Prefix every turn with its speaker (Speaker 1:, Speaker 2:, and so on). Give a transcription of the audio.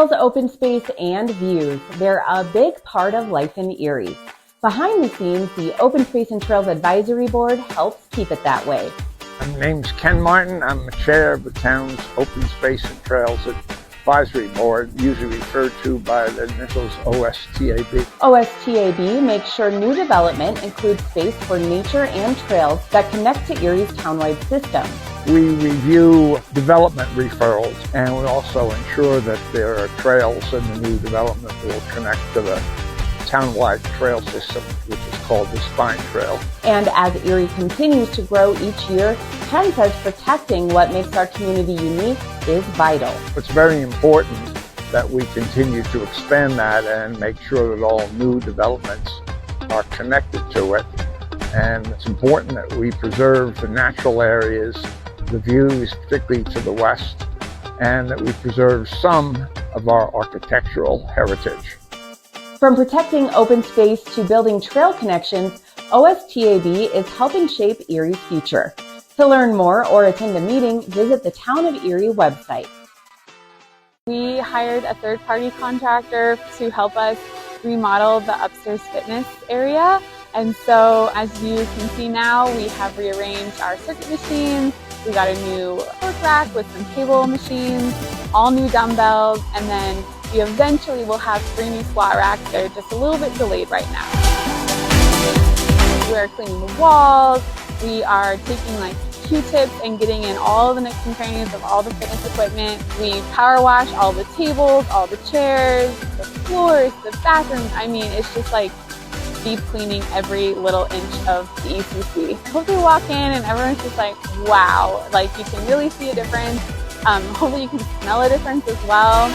Speaker 1: Trails, open space, and views. They're a big part of life in Erie. Behind the scenes, the Open Space and Trails Advisory Board helps keep it that way.
Speaker 2: My name's Ken Martin. I'm the chair of the town's Open Space and Trails Advisory Board, usually referred to by the initials OSTAB.
Speaker 1: OSTAB makes sure new development includes space for nature and trails that connect to Erie's townwide system.
Speaker 2: We review development referrals, and we also ensure that there are trails in the new development that will connect to the townwide trail system, which is called the Spine Trail.
Speaker 1: And as Erie continues to grow each year, Ken says protecting what makes our community unique is vital.
Speaker 2: It's very important that we continue to expand that and make sure that all new developments are connected to it. And it's important that we preserve the natural areas, the views, particularly to the west, and that we preserve some of our architectural heritage.
Speaker 1: From protecting open space to building trail connections, OSTAB is helping shape Erie's future. To learn more or attend a meeting, visit the Town of Erie website.
Speaker 3: We hired a third-party contractor to help us remodel the upstairs fitness area. And so, as you can see now, we have rearranged our circuit machines. We got a new torque rack with some cable machines, all new dumbbells, and then we eventually will have 3 new squat racks. They're just a little bit delayed right now. We're cleaning the walls. We are taking Q-tips and getting in all the nooks and crannies of all the fitness equipment. We power wash all the tables, all the chairs, the floors, the bathrooms. I mean, it's just deep cleaning every little inch of the ECC. Hopefully you walk in and everyone's just wow, you can really see a difference. Hopefully you can smell a difference as well.